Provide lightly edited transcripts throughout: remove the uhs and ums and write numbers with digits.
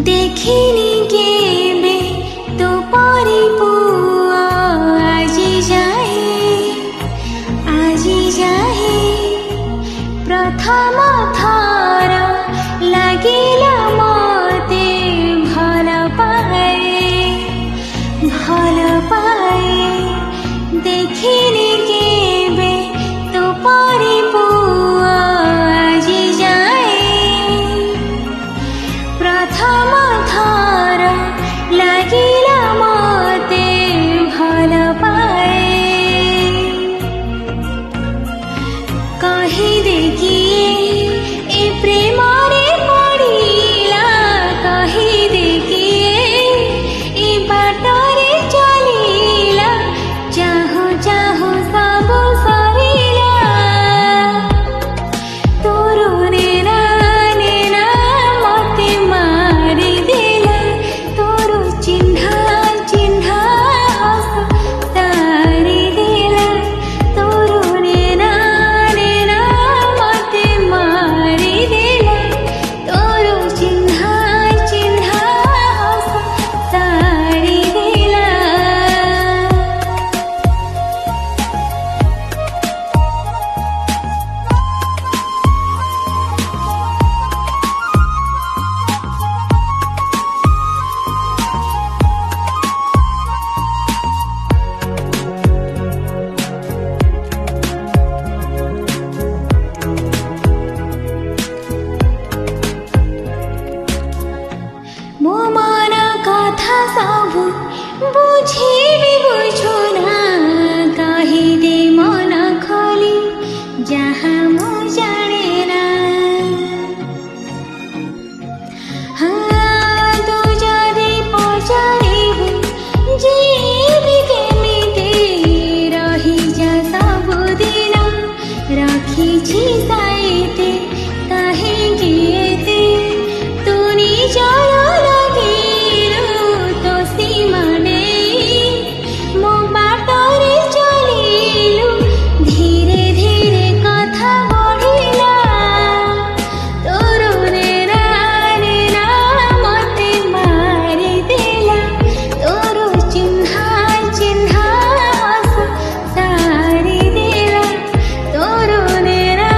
দেখিনি কেবে তো পরি পুয়া আজি যাহে প্রথম থর লাগিল মতে ভাল পায়ে দেখিনি কেবে তো পরি পুয়া আজি যাহে প্রথম থর লাগিল মতে ভাল পায়ে কহিদে কিয়ে এ প্রেমরে পড়িলা কহিদে কিয়ে এ বাটরে চলিলা চাহু চাহু সবু সরিলা তোর নেনা মতে মারি দিলা তোর চিহ্না হস তারি দিলা তোর নেনা মতে মারি দিলা তোর চিহ্না হস তারি দিলা ମୋ ମନ କଥା ସବୁ ବୁଝିବି ବୁଝୁନା କହିଦେ ମନ ଖୋଲି ଯାହା ମୁଁ ଜାଣେ ନା ତୁ ଯଦି ପଚାରିବୁ ଯିବି କେମିତି ରହିଯା ସବୁଦିନ ରଖିଛି ସାଇତେ କାହିଁକି ଏତେ ତୁ ନିଜର ଲାଗିଲୁ ତୋ ସୀମା ନେଇ ମୋ ବାଟରେ ଚାଲିଲୁ ଧୀରେ ଧୀରେ କଥା ବଢ଼ିଲା ତୋର ନେନା ମତେ ମାରିଦେଲା ତୋର ଚିହ୍ନା ହସ ସାରିଦେଲା ତୋର ନେନା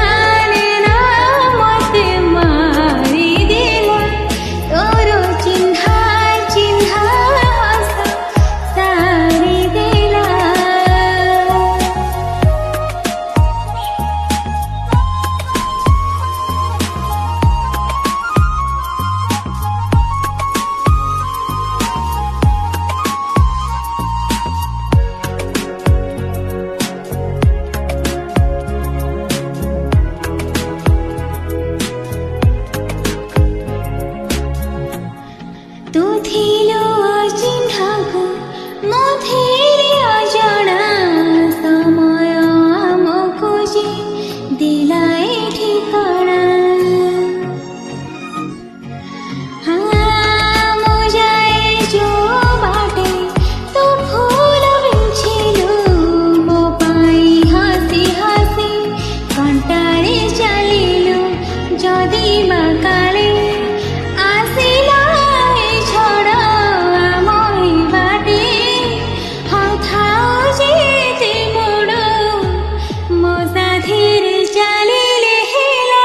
ମତେ ମାରିଦେଲା ତୋର ଚିହ୍ନା ହସ ସାରିଦେଲା ତୁ ଥିଲୁ ଅଚିହ୍ନାକୁ ମଥିରେ ଅଜଣା ସମୟ ଆମକୁ ଯେ ଦିଲା ଏ ଠିକଣା ମୁଁ ଯାଏ ଯୋଉ ବାଟେ ତୁ ଫୁଲ ବିଞ୍ଚିଲୁ ମୋ ପାଇଁ ହସି ହସି କଣ୍ଟାରେ ଚାଲିଲୁ ଯଦି ବା କାଳେ ଆସିଲା ଏ ଝଡ଼ ଆମ ଏ ବାଟେ ହଉଥାଉ ଯେତେ ମୋଡ଼ ମୋ ସାଥିରେ ଚାଲିଲେ ହେଲା